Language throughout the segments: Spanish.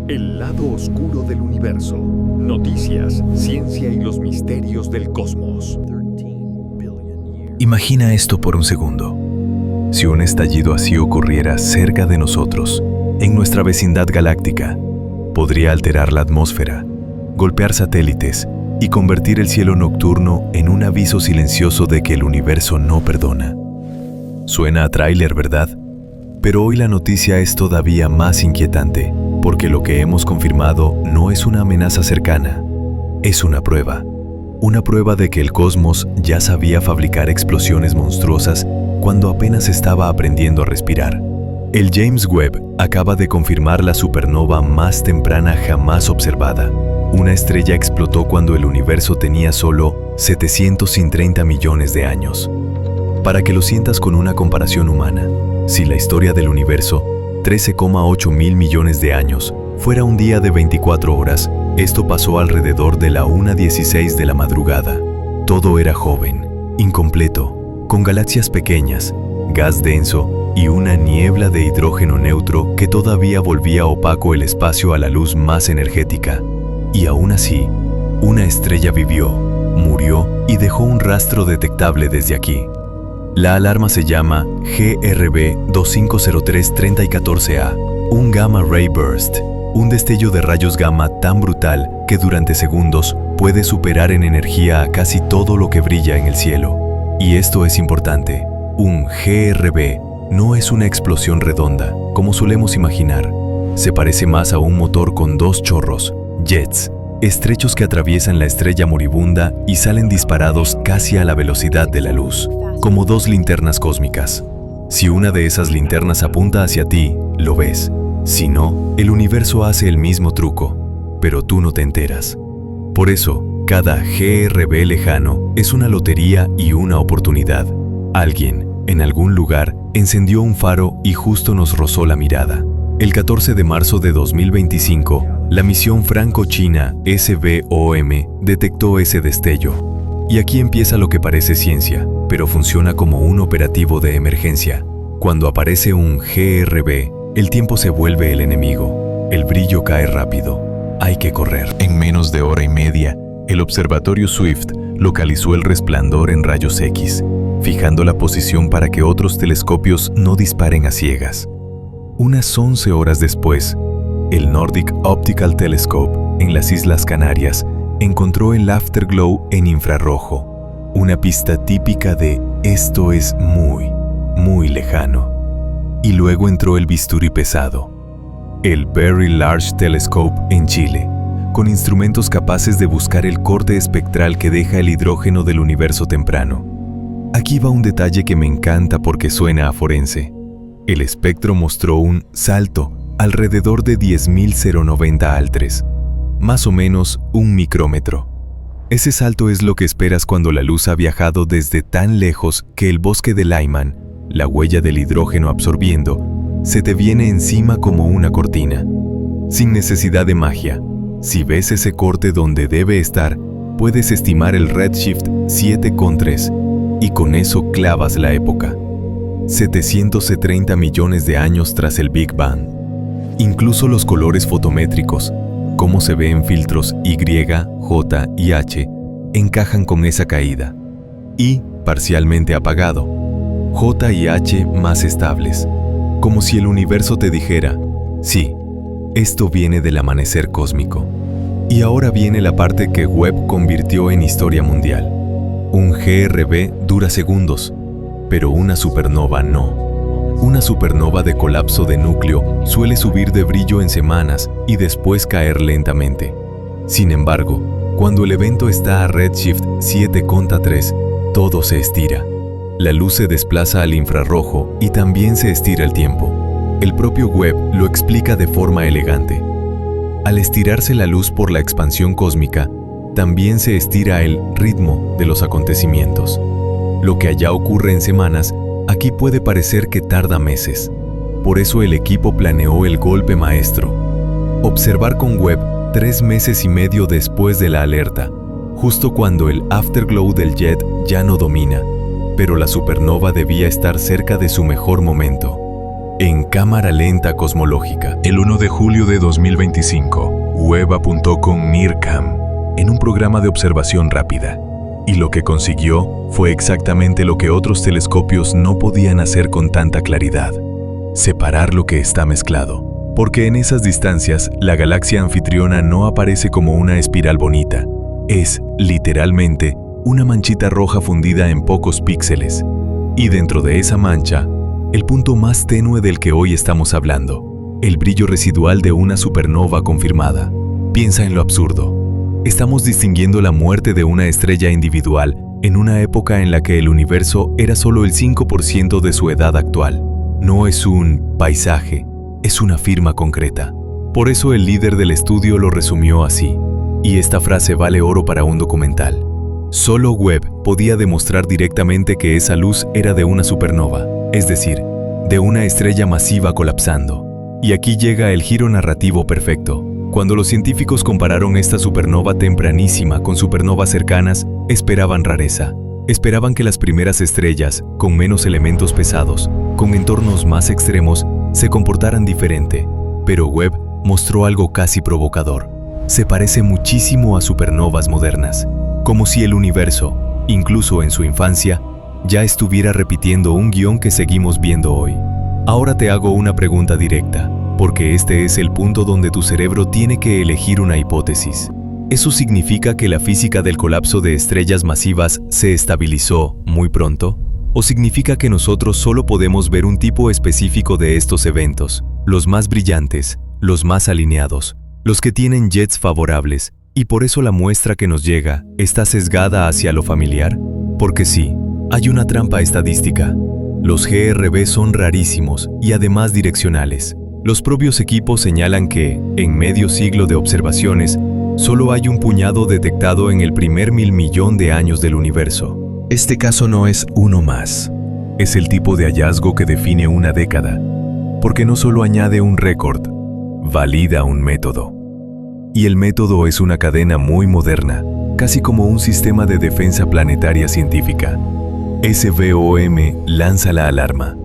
El lado oscuro del universo. Noticias, ciencia y los misterios del cosmos. Imagina esto por un segundo. Si un estallido así ocurriera cerca de nosotros, en nuestra vecindad galáctica, podría alterar la atmósfera, golpear satélites y convertir el cielo nocturno en un aviso silencioso de que el universo no perdona. Suena a tráiler, ¿verdad? Pero hoy la noticia es todavía más inquietante, porque lo que hemos confirmado no es una amenaza cercana, es una prueba de que el cosmos ya sabía fabricar explosiones monstruosas cuando apenas estaba aprendiendo a respirar. El James Webb acaba de confirmar la supernova más temprana jamás observada. Una estrella explotó cuando el universo tenía solo 730 millones de años. Para que lo sientas con una comparación humana, si la historia del universo, 13,8 mil millones de años, fuera un día de 24 horas, esto pasó alrededor de la 1:16 de la madrugada. Todo era joven, incompleto, con galaxias pequeñas, gas denso y una niebla de hidrógeno neutro que todavía volvía opaco el espacio a la luz más energética. Y aún así, una estrella vivió, murió y dejó un rastro detectable desde aquí. La alarma se llama GRB 2503-3014A, un Gamma Ray Burst, un destello de rayos gamma tan brutal que durante segundos puede superar en energía a casi todo lo que brilla en el cielo. Y esto es importante, un GRB no es una explosión redonda, como solemos imaginar. Se parece más a un motor con dos chorros, jets, estrechos que atraviesan la estrella moribunda y salen disparados casi a la velocidad de la luz, como dos linternas cósmicas. Si una de esas linternas apunta hacia ti, lo ves. Si no, el universo hace el mismo truco, pero tú no te enteras. Por eso, cada GRB lejano es una lotería y una oportunidad. Alguien, en algún lugar, encendió un faro y justo nos rozó la mirada. El 14 de marzo de 2025, la misión franco-china SBOM detectó ese destello. Y aquí empieza lo que parece ciencia, pero funciona como un operativo de emergencia. Cuando aparece un GRB, el tiempo se vuelve el enemigo. El brillo cae rápido. Hay que correr. En menos de hora y media, el observatorio Swift localizó el resplandor en rayos X, fijando la posición para que otros telescopios no disparen a ciegas. Unas 11 horas después, el Nordic Optical Telescope, en las Islas Canarias, encontró el afterglow en infrarrojo, una pista típica de esto es muy, muy lejano. Y luego entró el bisturí pesado, el Very Large Telescope en Chile, con instrumentos capaces de buscar el corte espectral que deja el hidrógeno del universo temprano. Aquí va un detalle que me encanta porque suena a forense. El espectro mostró un salto alrededor de 10.090 altres, más o menos 1 micrómetro. Ese salto es lo que esperas cuando la luz ha viajado desde tan lejos que el bosque de Lyman, la huella del hidrógeno absorbiendo, se te viene encima como una cortina. Sin necesidad de magia, si ves ese corte donde debe estar, puedes estimar el redshift 7,3 y con eso clavas la época. 730 millones de años tras el Big Bang. Incluso los colores fotométricos, como se ve en filtros Y, J y H, encajan con esa caída. Y parcialmente apagado. J y H más estables, como si el universo te dijera, sí, esto viene del amanecer cósmico. Y ahora viene la parte que Webb convirtió en historia mundial. Un GRB dura segundos, pero una supernova no. Una supernova de colapso de núcleo suele subir de brillo en semanas y después caer lentamente. Sin embargo, cuando el evento está a redshift 7,3, todo se estira. La luz se desplaza al infrarrojo y también se estira el tiempo. El propio Webb lo explica de forma elegante. Al estirarse la luz por la expansión cósmica, también se estira el ritmo de los acontecimientos. Lo que allá ocurre en semanas, aquí puede parecer que tarda meses. Por eso el equipo planeó el golpe maestro. Observar con Webb 3 meses y medio después de la alerta, justo cuando el afterglow del jet ya no domina, pero la supernova debía estar cerca de su mejor momento. en Cámara Lenta Cosmológica. El 1 de julio de 2025, Webb apuntó con NIRCam en un programa de observación rápida. Y lo que consiguió fue exactamente lo que otros telescopios no podían hacer con tanta claridad: separar lo que está mezclado. Porque en esas distancias, la galaxia anfitriona no aparece como una espiral bonita. Es, literalmente, una manchita roja fundida en pocos píxeles. Y dentro de esa mancha, el punto más tenue del que hoy estamos hablando, el brillo residual de una supernova confirmada. Piensa en lo absurdo. Estamos distinguiendo la muerte de una estrella individual en una época en la que el universo era solo el 5% de su edad actual. No es un paisaje, es una firma concreta. Por eso el líder del estudio lo resumió así, y esta frase vale oro para un documental. Solo Webb podía demostrar directamente que esa luz era de una supernova, es decir, de una estrella masiva colapsando. Y aquí llega el giro narrativo perfecto. Cuando los científicos compararon esta supernova tempranísima con supernovas cercanas, esperaban rareza. Esperaban que las primeras estrellas, con menos elementos pesados, con entornos más extremos, se comportaran diferente. Pero Webb mostró algo casi provocador. Se parece muchísimo a supernovas modernas, como si el universo, incluso en su infancia, ya estuviera repitiendo un guión que seguimos viendo hoy. Ahora te hago una pregunta directa, porque este es el punto donde tu cerebro tiene que elegir una hipótesis. ¿Eso significa que la física del colapso de estrellas masivas se estabilizó muy pronto? ¿O significa que nosotros solo podemos ver un tipo específico de estos eventos, los más brillantes, los más alineados, los que tienen jets favorables, y por eso la muestra que nos llega está sesgada hacia lo familiar? Porque sí, hay una trampa estadística. Los GRB son rarísimos y además direccionales. Los propios equipos señalan que, en medio siglo de observaciones, solo hay un puñado detectado en el primer 1.000.000.000 de años del universo. Este caso no es uno más. Es el tipo de hallazgo que define una década, porque no solo añade un récord, valida un método. Y el método es una cadena muy moderna, casi como un sistema de defensa planetaria científica. SVOM lanza la alarma.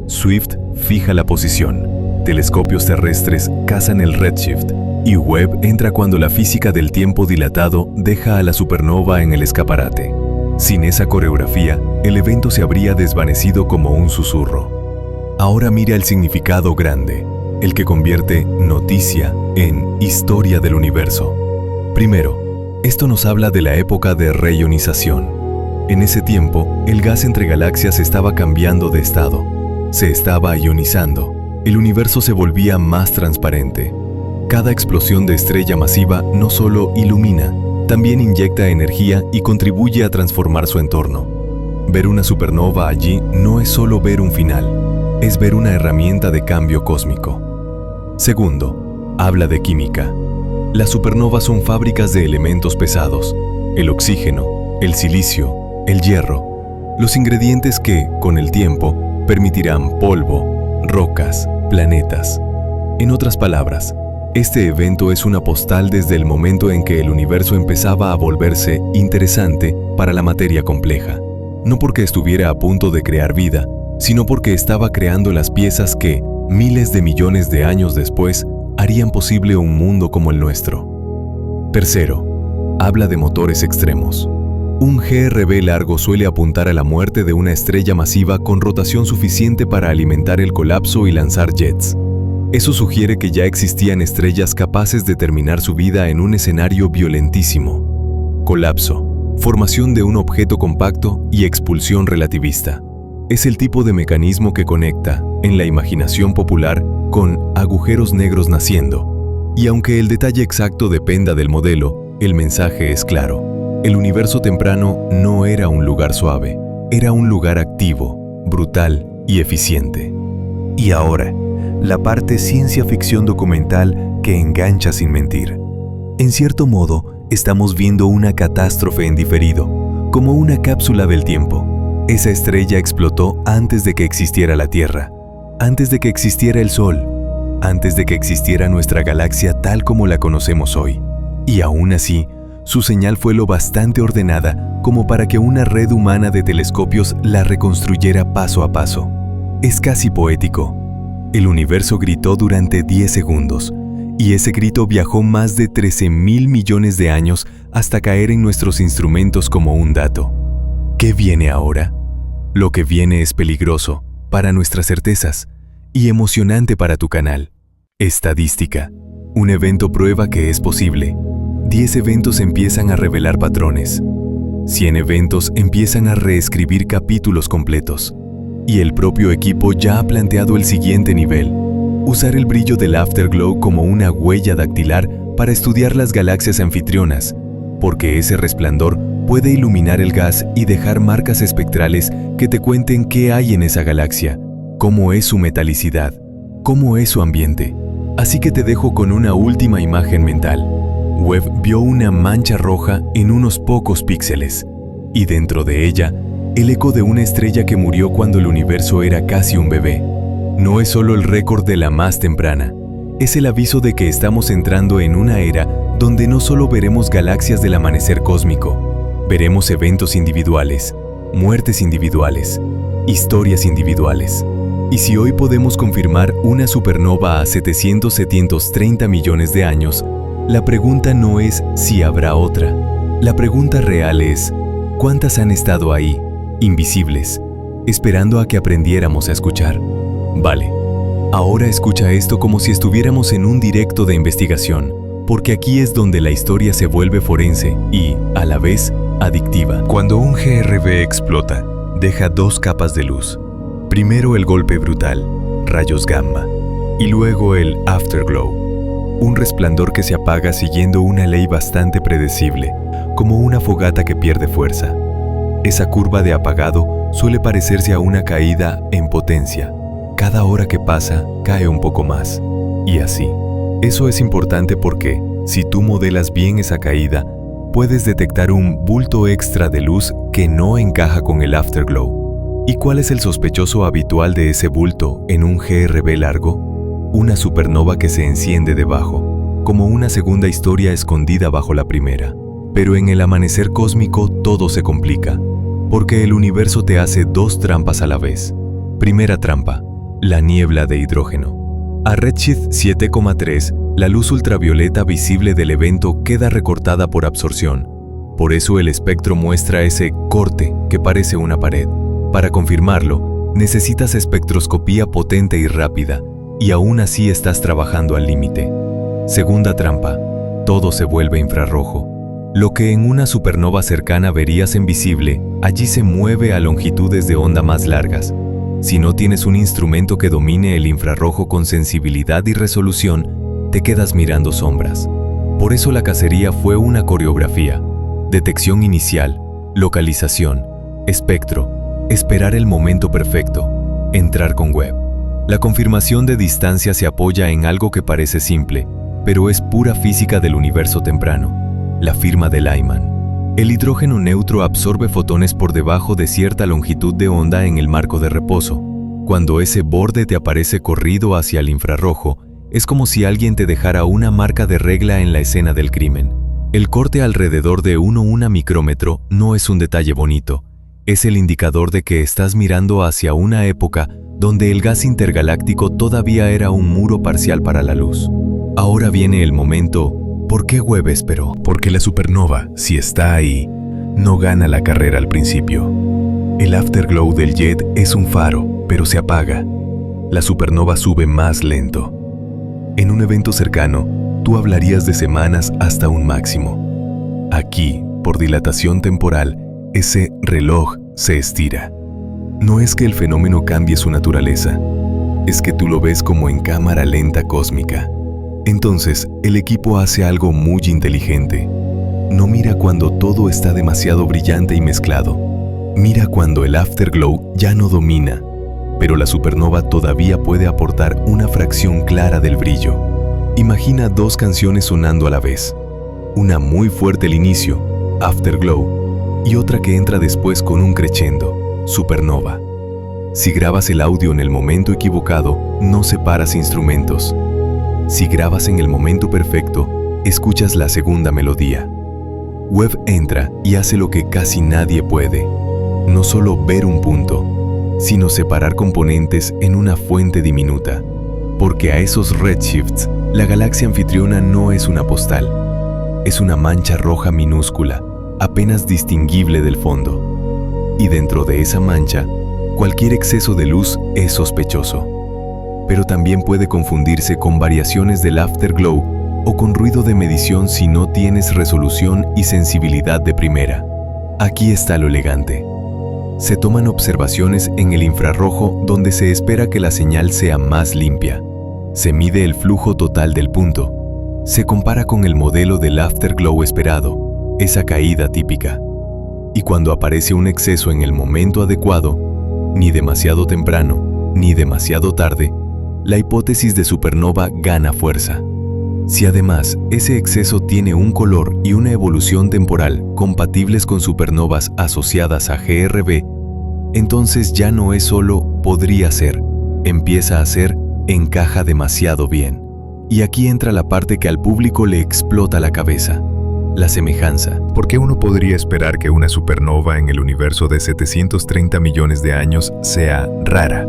Swift fija la posición. Telescopios terrestres cazan el redshift. Y Webb entra cuando la física del tiempo dilatado deja a la supernova en el escaparate. Sin esa coreografía, el evento se habría desvanecido como un susurro. Ahora mira el significado grande, el que convierte noticia en historia del universo. Primero, esto nos habla de la época de reionización. En ese tiempo, el gas entre galaxias estaba cambiando de estado. Se estaba ionizando. El universo se volvía más transparente. Cada explosión de estrella masiva no solo ilumina, también inyecta energía y contribuye a transformar su entorno. Ver una supernova allí no es solo ver un final, es ver una herramienta de cambio cósmico. Segundo, habla de química. Las supernovas son fábricas de elementos pesados, el oxígeno, el silicio, el hierro, los ingredientes que, con el tiempo, permitirán polvo, rocas, planetas. En otras palabras, este evento es una postal desde el momento en que el universo empezaba a volverse interesante para la materia compleja. No porque estuviera a punto de crear vida, sino porque estaba creando las piezas que, miles de millones de años después, harían posible un mundo como el nuestro. Tercero, habla de motores extremos. Un GRB largo suele apuntar a la muerte de una estrella masiva con rotación suficiente para alimentar el colapso y lanzar jets. Eso sugiere que ya existían estrellas capaces de terminar su vida en un escenario violentísimo. Colapso, formación de un objeto compacto y expulsión relativista. Es el tipo de mecanismo que conecta, en la imaginación popular, con agujeros negros naciendo. Y aunque el detalle exacto dependa del modelo, el mensaje es claro. El universo temprano no era un lugar suave, era un lugar activo, brutal y eficiente. Y ahora, la parte ciencia ficción documental que engancha sin mentir. En cierto modo, estamos viendo una catástrofe en diferido, como una cápsula del tiempo. Esa estrella explotó antes de que existiera la Tierra, antes de que existiera el Sol, antes de que existiera nuestra galaxia tal como la conocemos hoy. Y aún así, su señal fue lo bastante ordenada como para que una red humana de telescopios la reconstruyera paso a paso. Es casi poético. El universo gritó durante 10 segundos, y ese grito viajó más de 13.000 millones de años hasta caer en nuestros instrumentos como un dato. ¿Qué viene ahora? Lo que viene es peligroso para nuestras certezas y emocionante para tu canal. Estadística. Un evento prueba que es posible. 10 eventos empiezan a revelar patrones. 100 eventos empiezan a reescribir capítulos completos. Y el propio equipo ya ha planteado el siguiente nivel: usar el brillo del Afterglow como una huella dactilar para estudiar las galaxias anfitrionas, porque ese resplandor puede iluminar el gas y dejar marcas espectrales que te cuenten qué hay en esa galaxia, cómo es su metalicidad, cómo es su ambiente. Así que te dejo con una última imagen mental. Webb vio una mancha roja en unos pocos píxeles, y dentro de ella, el eco de una estrella que murió cuando el universo era casi un bebé. No es solo el récord de la más temprana, es el aviso de que estamos entrando en una era donde no solo veremos galaxias del amanecer cósmico, veremos eventos individuales, muertes individuales, historias individuales. Y si hoy podemos confirmar una supernova a 730 millones de años, la pregunta no es si habrá otra. La pregunta real es, ¿cuántas han estado ahí, invisibles, esperando a que aprendiéramos a escuchar? Vale, ahora escucha esto como si estuviéramos en un directo de investigación, porque aquí es donde la historia se vuelve forense y, a la vez, adictiva. Cuando un GRB explota, deja 2 capas de luz. Primero el golpe brutal, rayos gamma, y luego el afterglow, un resplandor que se apaga siguiendo una ley bastante predecible, como una fogata que pierde fuerza. Esa curva de apagado suele parecerse a una caída en potencia. Cada hora que pasa, cae un poco más. Y así. Eso es importante porque, si tú modelas bien esa caída, puedes detectar un bulto extra de luz que no encaja con el afterglow. ¿Y cuál es el sospechoso habitual de ese bulto en un GRB largo? Una supernova que se enciende debajo, como una segunda historia escondida bajo la primera. Pero en el amanecer cósmico todo se complica, porque el universo te hace 2 trampas a la vez. Primera trampa, la niebla de hidrógeno. A redshift 7,3, la luz ultravioleta visible del evento queda recortada por absorción. Por eso el espectro muestra ese corte que parece una pared. Para confirmarlo, necesitas espectroscopía potente y rápida, y aún así estás trabajando al límite. Segunda trampa, todo se vuelve infrarrojo. Lo que en una supernova cercana verías en visible, allí se mueve a longitudes de onda más largas. Si no tienes un instrumento que domine el infrarrojo con sensibilidad y resolución, te quedas mirando sombras. Por eso la cacería fue una coreografía. Detección inicial, localización, espectro, esperar el momento perfecto, entrar con Webb. La confirmación de distancia se apoya en algo que parece simple, pero es pura física del universo temprano, la firma de Lyman. El hidrógeno neutro absorbe fotones por debajo de cierta longitud de onda en el marco de reposo. Cuando ese borde te aparece corrido hacia el infrarrojo, es como si alguien te dejara una marca de regla en la escena del crimen. El corte alrededor de 1 micrómetro no es un detalle bonito, es el indicador de que estás mirando hacia una época donde el gas intergaláctico todavía era un muro parcial para la luz. Ahora viene el momento. ¿Por qué Webb esperó? Porque la supernova, si está ahí, no gana la carrera al principio. El afterglow del jet es un faro, pero se apaga. La supernova sube más lento. En un evento cercano, tú hablarías de semanas hasta un máximo. Aquí, por dilatación temporal, ese reloj se estira. No es que el fenómeno cambie su naturaleza, es que tú lo ves como en cámara lenta cósmica. Entonces, el equipo hace algo muy inteligente. No mira cuando todo está demasiado brillante y mezclado. Mira cuando el afterglow ya no domina, pero la supernova todavía puede aportar una fracción clara del brillo. Imagina 2 canciones sonando a la vez. Una muy fuerte al inicio, afterglow, y otra que entra después con un crescendo, supernova. Si grabas el audio en el momento equivocado, no separas instrumentos. Si grabas en el momento perfecto, escuchas la segunda melodía. Webb entra y hace lo que casi nadie puede. No solo ver un punto, sino separar componentes en una fuente diminuta. Porque a esos redshifts, la galaxia anfitriona no es una postal. Es una mancha roja minúscula, apenas distinguible del fondo. Y dentro de esa mancha, cualquier exceso de luz es sospechoso. Pero también puede confundirse con variaciones del afterglow o con ruido de medición si no tienes resolución y sensibilidad de primera. Aquí está lo elegante. Se toman observaciones en el infrarrojo donde se espera que la señal sea más limpia. Se mide el flujo total del punto. Se compara con el modelo del afterglow esperado, esa caída típica. Y cuando aparece un exceso en el momento adecuado, ni demasiado temprano, ni demasiado tarde, la hipótesis de supernova gana fuerza. Si además ese exceso tiene un color y una evolución temporal compatibles con supernovas asociadas a GRB, entonces ya no es solo podría ser, empieza a ser encaja demasiado bien. Y aquí entra la parte que al público le explota la cabeza, la semejanza. ¿Por qué uno podría esperar que una supernova en el universo de 730 millones de años sea rara?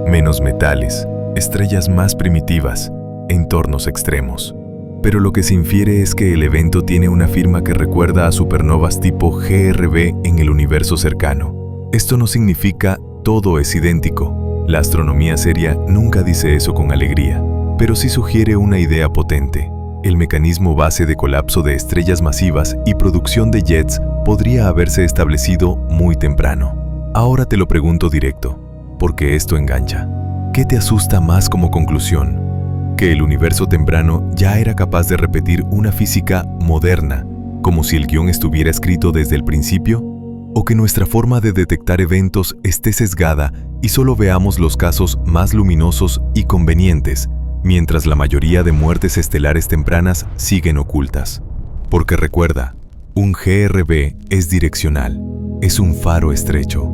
Menos metales, estrellas más primitivas, entornos extremos. Pero lo que se infiere es que el evento tiene una firma que recuerda a supernovas tipo GRB en el universo cercano. Esto no significa todo es idéntico. La astronomía seria nunca dice eso con alegría, pero sí sugiere una idea potente. El mecanismo base de colapso de estrellas masivas y producción de jets podría haberse establecido muy temprano. Ahora te lo pregunto directo, porque esto engancha. ¿Qué te asusta más como conclusión? ¿Que el universo temprano ya era capaz de repetir una física moderna, como si el guión estuviera escrito desde el principio? ¿O que nuestra forma de detectar eventos esté sesgada y solo veamos los casos más luminosos y convenientes, mientras la mayoría de muertes estelares tempranas siguen ocultas? Porque recuerda, un GRB es direccional, es un faro estrecho.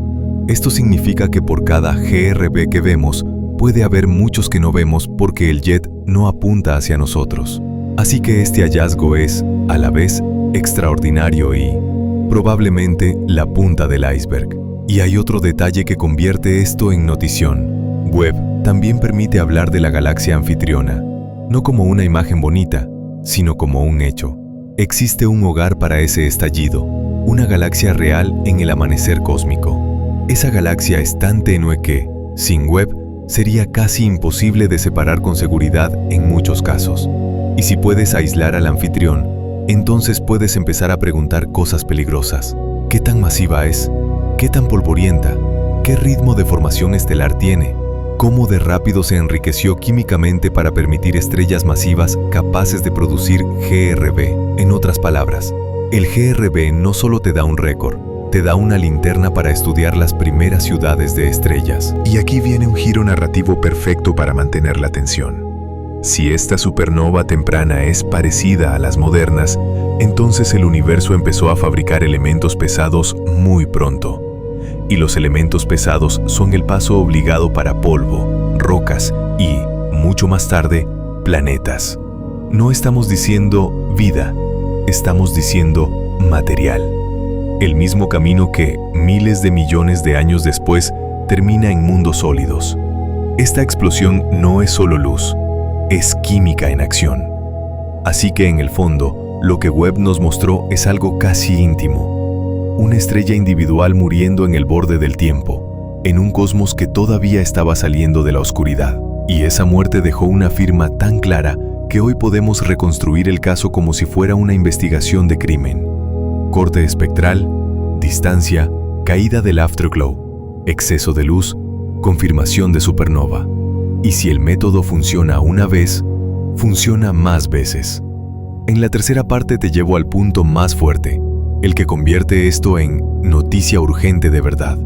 Esto significa que por cada GRB que vemos, puede haber muchos que no vemos porque el jet no apunta hacia nosotros. Así que este hallazgo es, a la vez, extraordinario y, probablemente, la punta del iceberg. Y hay otro detalle que convierte esto en notición. Webb también permite hablar de la galaxia anfitriona, no como una imagen bonita, sino como un hecho. Existe un hogar para ese estallido, una galaxia real en el amanecer cósmico. Esa galaxia es tan tenue que, sin Webb, sería casi imposible de separar con seguridad en muchos casos. Y si puedes aislar al anfitrión, entonces puedes empezar a preguntar cosas peligrosas. ¿Qué tan masiva es? ¿Qué tan polvorienta? ¿Qué ritmo de formación estelar tiene? ¿Cómo de rápido se enriqueció químicamente para permitir estrellas masivas capaces de producir GRB? En otras palabras, el GRB no solo te da un récord, te da una linterna para estudiar las primeras ciudades de estrellas. Y aquí viene un giro narrativo perfecto para mantener la atención. Si esta supernova temprana es parecida a las modernas, entonces el universo empezó a fabricar elementos pesados muy pronto. Y los elementos pesados son el paso obligado para polvo, rocas y, mucho más tarde, planetas. No estamos diciendo vida, estamos diciendo material. El mismo camino que, miles de millones de años después, termina en mundos sólidos. Esta explosión no es solo luz, es química en acción. Así que en el fondo, lo que Webb nos mostró es algo casi íntimo. Una estrella individual muriendo en el borde del tiempo, en un cosmos que todavía estaba saliendo de la oscuridad. Y esa muerte dejó una firma tan clara que hoy podemos reconstruir el caso como si fuera una investigación de crimen. Corte espectral, distancia, caída del afterglow, exceso de luz, confirmación de supernova. Y si el método funciona una vez, funciona más veces. En la tercera parte te llevo al punto más fuerte, el que convierte esto en noticia urgente de verdad.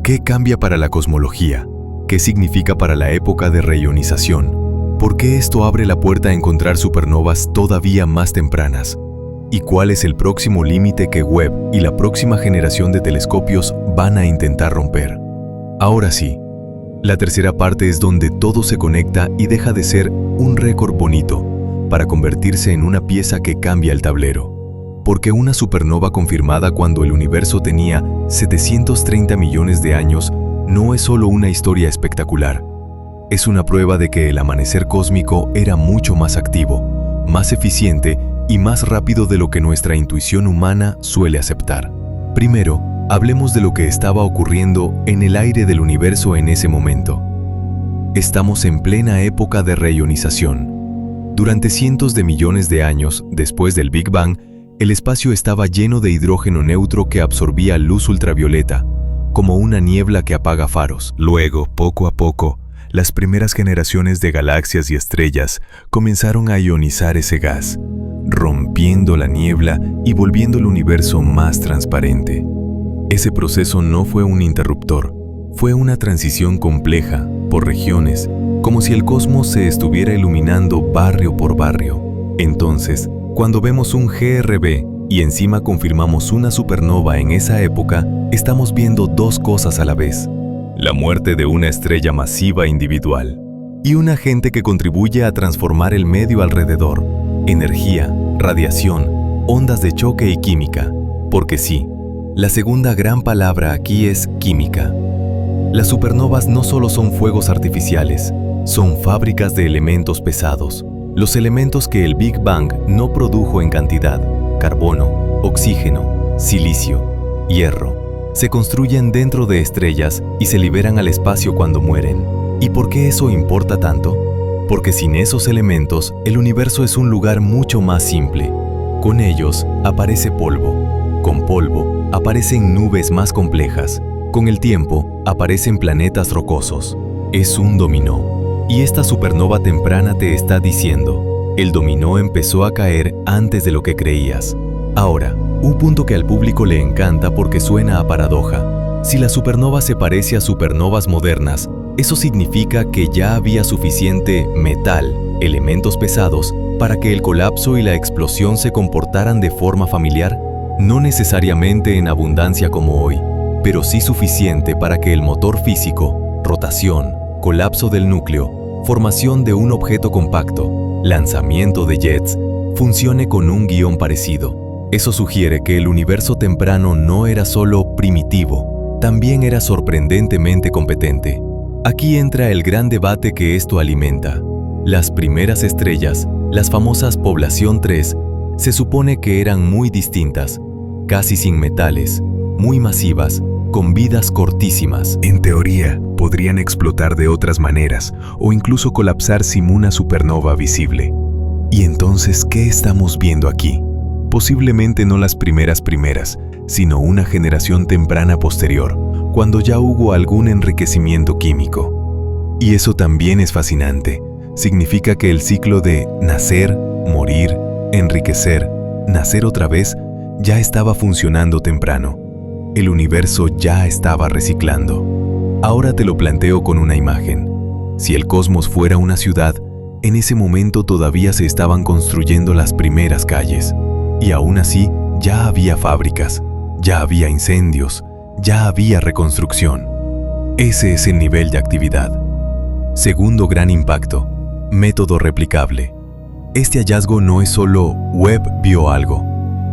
¿Qué cambia para la cosmología? ¿Qué significa para la época de reionización? ¿Por qué esto abre la puerta a encontrar supernovas todavía más tempranas? ¿Y cuál es el próximo límite que Webb y la próxima generación de telescopios van a intentar romper? Ahora sí, la tercera parte es donde todo se conecta y deja de ser un récord bonito para convertirse en una pieza que cambia el tablero. Porque una supernova confirmada cuando el universo tenía 730 millones de años no es solo una historia espectacular. es una prueba de que el amanecer cósmico era mucho más activo, más eficiente y más rápido de lo que nuestra intuición humana suele aceptar. Primero, hablemos de lo que estaba ocurriendo en el aire del universo en ese momento. Estamos en plena época de reionización. Durante cientos de millones de años después del Big Bang, el espacio estaba lleno de hidrógeno neutro que absorbía luz ultravioleta, como una niebla que apaga faros. Luego, poco a poco, las primeras generaciones de galaxias y estrellas comenzaron a ionizar ese gas, rompiendo la niebla y volviendo el universo más transparente. Ese proceso no fue un interruptor, fue una transición compleja, por regiones, como si el cosmos se estuviera iluminando barrio por barrio. Entonces, cuando vemos un GRB y encima confirmamos una supernova en esa época, estamos viendo dos cosas a la vez: la muerte de una estrella masiva individual y un agente que contribuye a transformar el medio alrededor, energía, radiación, ondas de choque y química. Porque sí, la segunda gran palabra aquí es química. Las supernovas no solo son fuegos artificiales, son fábricas de elementos pesados, los elementos que el Big Bang no produjo en cantidad: carbono, oxígeno, silicio, hierro. Se construyen dentro de estrellas y se liberan al espacio cuando mueren. ¿Y por qué eso importa tanto? Porque sin esos elementos, el universo es un lugar mucho más simple. Con ellos aparece polvo. Con polvo aparecen nubes más complejas. Con el tiempo, aparecen planetas rocosos. Es un dominó. Y esta supernova temprana te está diciendo: el dominó empezó a caer antes de lo que creías. Ahora, un punto que al público le encanta porque suena a paradoja. Si la supernova se parece a supernovas modernas, ¿eso significa que ya había suficiente metal, elementos pesados, para que el colapso y la explosión se comportaran de forma familiar? No necesariamente en abundancia como hoy, pero sí suficiente para que el motor físico, rotación, colapso del núcleo, formación de un objeto compacto, lanzamiento de jets, funcione con un guión parecido. Eso sugiere que el universo temprano no era solo primitivo, también era sorprendentemente competente. Aquí entra el gran debate que esto alimenta. Las primeras estrellas, las famosas Población 3, se supone que eran muy distintas, casi sin metales, muy masivas, con vidas cortísimas. En teoría, podrían explotar de otras maneras o incluso colapsar sin una supernova visible. ¿Y entonces qué estamos viendo aquí? Posiblemente no las primeras, sino una generación temprana posterior, cuando ya hubo algún enriquecimiento químico. Y eso también es fascinante. Significa que el ciclo de nacer, morir, enriquecer, nacer otra vez, ya estaba funcionando temprano. El universo ya estaba reciclando. Ahora te lo planteo con una imagen. Si el cosmos fuera una ciudad, en ese momento todavía se estaban construyendo las primeras calles. Y aún así, ya había fábricas, ya había incendios, ya había reconstrucción. Ese es el nivel de actividad. Segundo gran impacto: método replicable. Este hallazgo no es solo Webb vio algo,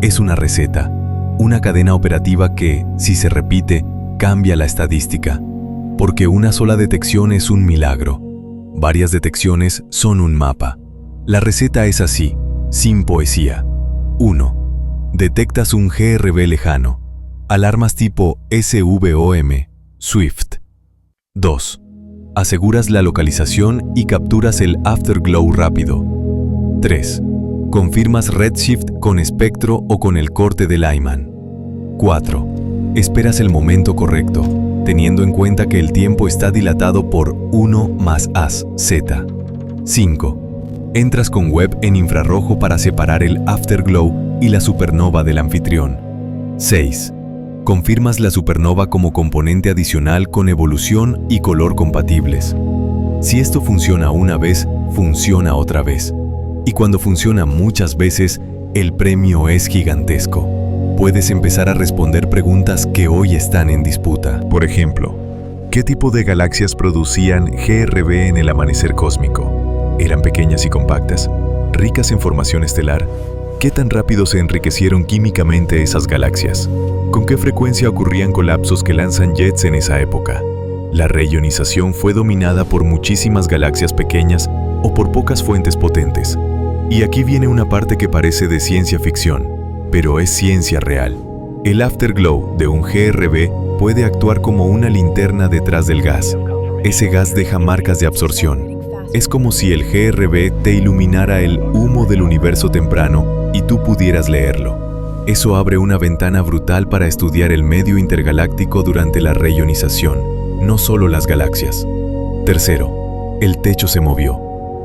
es una receta, una cadena operativa que, si se repite, cambia la estadística. Porque una sola detección es un milagro. Varias detecciones son un mapa. La receta es así, sin poesía. 1. Detectas un GRB lejano. Alarmas tipo SVOM, Swift. 2. Aseguras la localización y capturas el afterglow rápido. 3. Confirmas redshift con espectro o con el corte de Lyman. 4. Esperas el momento correcto, teniendo en cuenta que el tiempo está dilatado por 1 más AS, Z. 5. Entras con Webb en infrarrojo para separar el afterglow y la supernova del anfitrión. 6. Confirmas la supernova como componente adicional con evolución y color compatibles. Si esto funciona una vez, funciona otra vez. Y cuando funciona muchas veces, el premio es gigantesco. Puedes empezar a responder preguntas que hoy están en disputa. Por ejemplo, ¿qué tipo de galaxias producían GRB en el amanecer cósmico? ¿Eran pequeñas y compactas? ¿Ricas en formación estelar? ¿Qué tan rápido se enriquecieron químicamente esas galaxias? ¿Con qué frecuencia ocurrían colapsos que lanzan jets en esa época? La reionización fue dominada por muchísimas galaxias pequeñas o por pocas fuentes potentes. Y aquí viene una parte que parece de ciencia ficción, pero es ciencia real. El afterglow de un GRB puede actuar como una linterna detrás del gas. Ese gas deja marcas de absorción. Es como si el GRB te iluminara el humo del universo temprano y tú pudieras leerlo. Eso abre una ventana brutal para estudiar el medio intergaláctico durante la reionización, no solo las galaxias. Tercero, el techo se movió.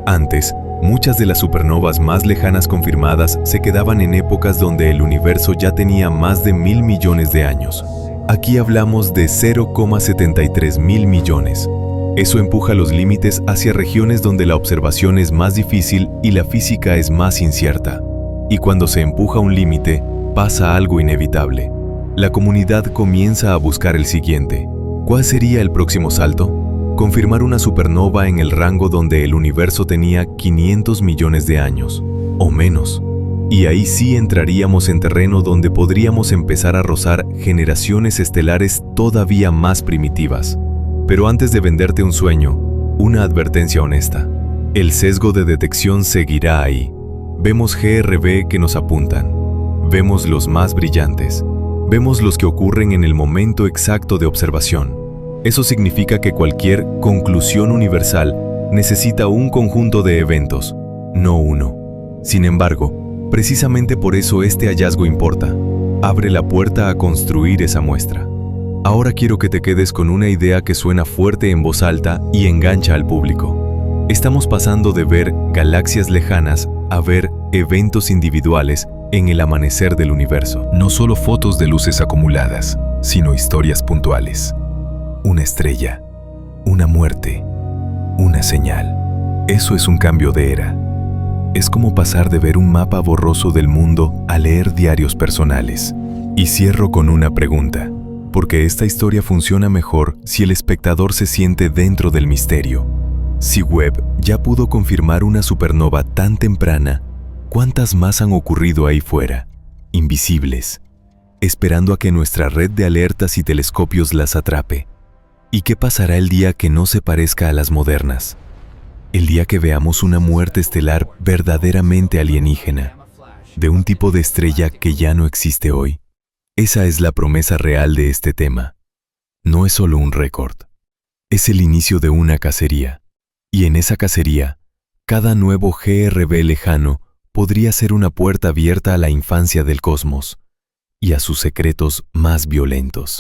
Antes, muchas de las supernovas más lejanas confirmadas se quedaban en épocas donde el universo ya tenía más de 1.000 millones de años. Aquí hablamos de 0,73 mil millones. Eso empuja los límites hacia regiones donde la observación es más difícil y la física es más incierta. Y cuando se empuja un límite, pasa algo inevitable. La comunidad comienza a buscar el siguiente. ¿Cuál sería el próximo salto? Confirmar una supernova en el rango donde el universo tenía 500 millones de años, o menos. Y ahí sí entraríamos en terreno donde podríamos empezar a rozar generaciones estelares todavía más primitivas. Pero antes de venderte un sueño, una advertencia honesta. El sesgo de detección seguirá ahí. Vemos GRB que nos apuntan. Vemos los más brillantes. Vemos los que ocurren en el momento exacto de observación. Eso significa que cualquier conclusión universal necesita un conjunto de eventos, no uno. Sin embargo, precisamente por eso este hallazgo importa. Abre la puerta a construir esa muestra. Ahora quiero que te quedes con una idea que suena fuerte en voz alta y engancha al público. Estamos pasando de ver galaxias lejanas a ver eventos individuales en el amanecer del universo. No solo fotos de luces acumuladas, sino historias puntuales. Una estrella, una muerte, una señal. Eso es un cambio de era. Es como pasar de ver un mapa borroso del mundo a leer diarios personales. Y cierro con una pregunta, porque esta historia funciona mejor si el espectador se siente dentro del misterio. Si Webb ya pudo confirmar una supernova tan temprana, ¿cuántas más han ocurrido ahí fuera, invisibles, esperando a que nuestra red de alertas y telescopios las atrape? ¿Y qué pasará el día que no se parezca a las modernas? El día que veamos una muerte estelar verdaderamente alienígena, de un tipo de estrella que ya no existe hoy. Esa es la promesa real de este tema. No es solo un récord. Es el inicio de una cacería. Y en esa cacería, cada nuevo GRB lejano podría ser una puerta abierta a la infancia del cosmos y a sus secretos más violentos.